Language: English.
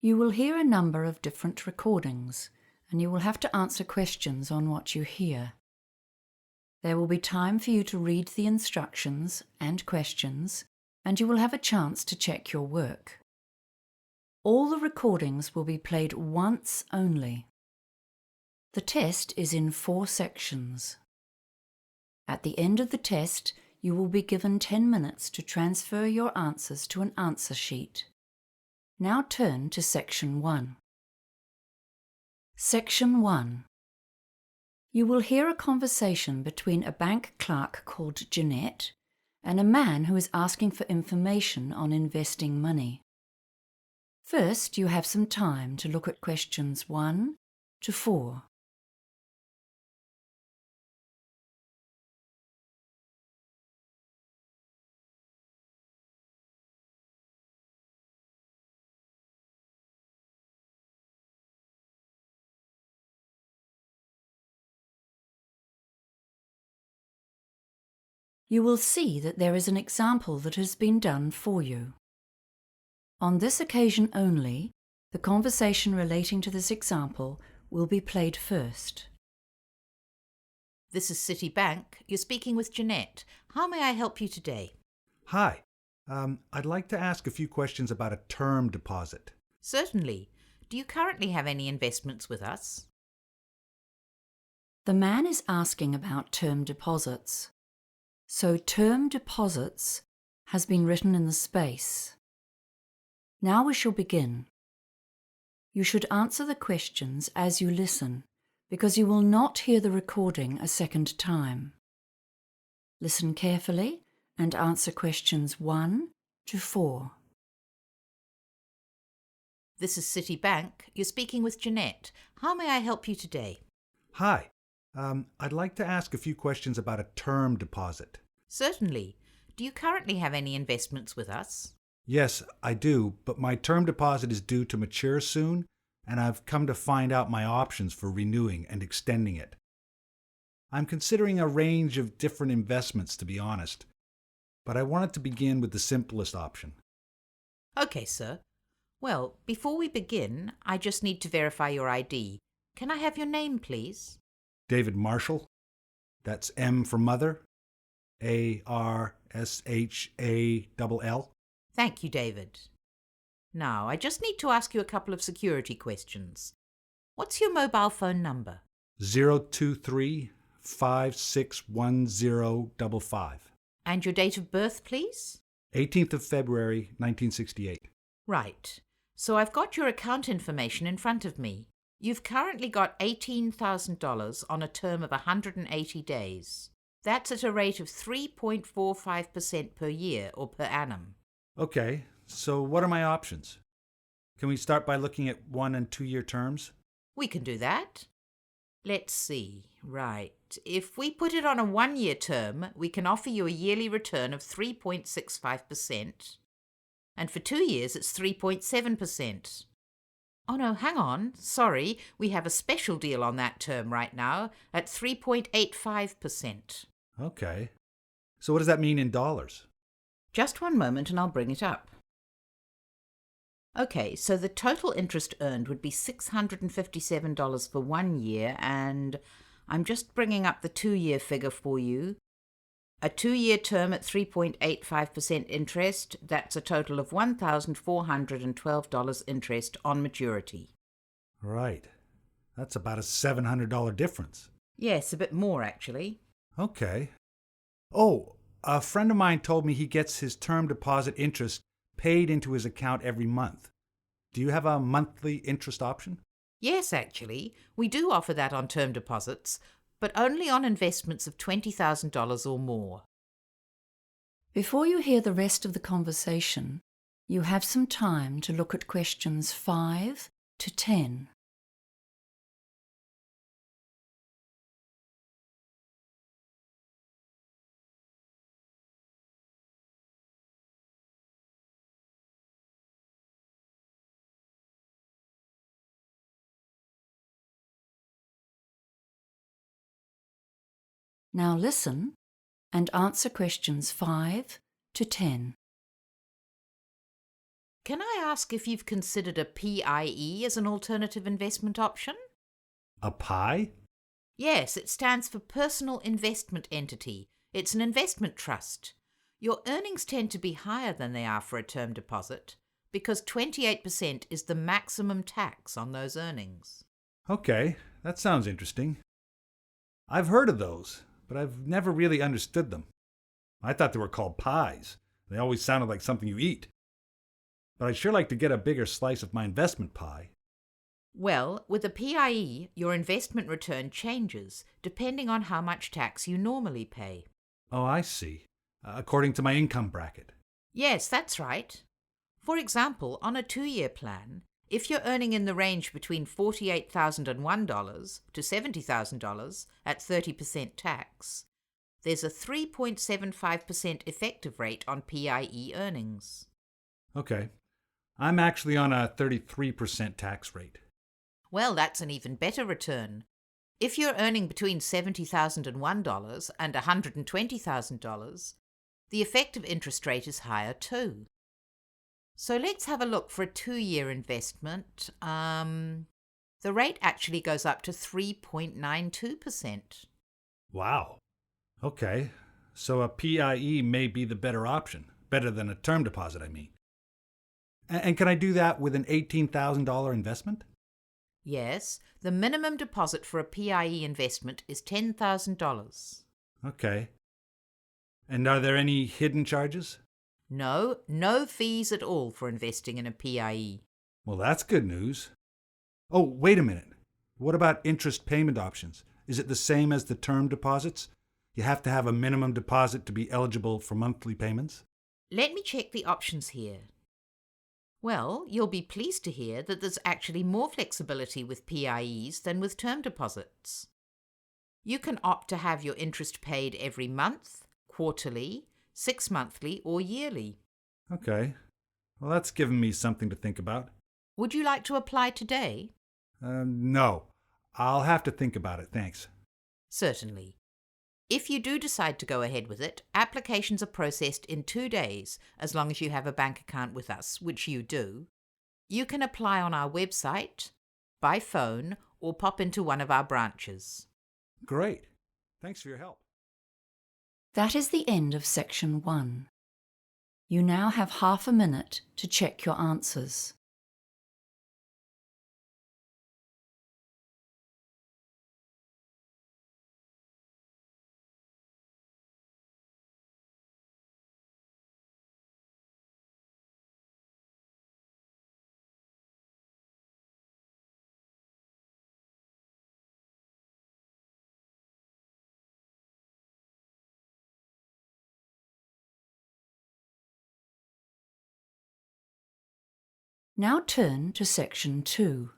You will hear a number of different recordings, and you will have to answer questions on what you hear. There will be time for you to read the instructions and questions, and you will have a chance to check your work. All the recordings will be played once only. The test is in 4 sections. At the end of the test, you will be given 10 minutes to transfer your answers to an answer sheet. Now turn to Section 1. Section 1. You will hear a conversation between a bank clerk called Jeanette and a man who is asking for information on investing money. First, you have some time to look at questions 1 to 4. You will see that there is an example that has been done for you. On this occasion only, the conversation relating to this example will be played first. This is Citibank. You're speaking with Jeanette. How may I help you today? Hi. I'd like to ask a few questions about a term deposit. Certainly. Do you currently have any investments with us? The man is asking about term deposits. So term deposits has been written in the space. Now we shall begin. You should answer the questions as you listen, because you will not hear the recording a second time. Listen carefully and answer questions 1 to 4. This is Citibank. You're speaking with Jeanette. How may I help you today? Hi. I'd like to ask a few questions about a term deposit. Certainly. Do you currently have any investments with us? Yes, I do, but my term deposit is due to mature soon, and I've come to find out my options for renewing and extending it. I'm considering a range of different investments, to be honest, but I wanted to begin with the simplest option. Okay, sir. Well, before we begin, I just need to verify your ID. Can I have your name, please? David Marshall. That's M for mother. ARSHALL. Thank you, David. Now, I just need to ask you a couple of security questions. What's your mobile phone number? 023-561055. And your date of birth, please? 18th of February, 1968. Right. So I've got your account information in front of me. You've currently got $18,000 on a term of 180 days. That's at a rate of 3.45% per year or per annum. Okay, so what are my options? Can we start by looking at 1 and 2 year terms? We can do that. Let's see. Right. If we put it on a 1-year term, we can offer you a yearly return of 3.65%. And for 2 years, it's 3.7%. Oh no, hang on. Sorry, we have a special deal on that term right now at 3.85%. Okay. So what does that mean in dollars? Just one moment and I'll bring it up. Okay, so the total interest earned would be $657 for 1 year, and I'm just bringing up the 2-year figure for you. A 2-year term at 3.85% interest, that's a total of $1,412 interest on maturity. Right. That's about a $700 difference. Yes, a bit more actually. Okay. Oh, a friend of mine told me he gets his term deposit interest paid into his account every month. Do you have a monthly interest option? Yes, actually. We do offer that on term deposits, but only on investments of $20,000 or more. Before you hear the rest of the conversation, you have some time to look at questions 5 to 10. Now listen and answer questions 5 to 10. Can I ask if you've considered a PIE as an alternative investment option? A pie? Yes, it stands for Personal Investment Entity. It's an investment trust. Your earnings tend to be higher than they are for a term deposit because 28% is the maximum tax on those earnings. Okay, that sounds interesting. I've heard of those, but I've never really understood them. I thought they were called pies. They always sounded like something you eat. But I'd sure like to get a bigger slice of my investment pie. Well, with a PIE, your investment return changes depending on how much tax you normally pay. Oh, I see. According to my income bracket. Yes, that's right. For example, on a 2-year plan, if you're earning in the range between $48,001 to $70,000 at 30% tax, there's a 3.75% effective rate on PIE earnings. Okay. I'm actually on a 33% tax rate. Well, that's an even better return. If you're earning between $70,001 and $120,000, the effective interest rate is higher too. So let's have a look for a 2-year investment. The rate actually goes up to 3.92%. Wow. Okay. So a PIE may be the better option. Better than a term deposit, I mean. And can I do that with an $18,000 investment? Yes, the minimum deposit for a PIE investment is $10,000. Okay. And are there any hidden charges? No fees at all for investing in a PIE. Well, that's good news. Oh, wait a minute. What about interest payment options? Is it the same as the term deposits? You have to have a minimum deposit to be eligible for monthly payments? Let me check the options here. Well, you'll be pleased to hear that there's actually more flexibility with PIEs than with term deposits. You can opt to have your interest paid every month, quarterly, 6-monthly, or yearly. Okay. Well, that's given me something to think about. Would you like to apply today? No. I'll have to think about it, thanks. Certainly. If you do decide to go ahead with it, applications are processed in 2 days, as long as you have a bank account with us, which you do. You can apply on our website, by phone, or pop into one of our branches. Great. Thanks for your help. That is the end of section 1. You now have half a minute to check your answers. Now turn to section 2.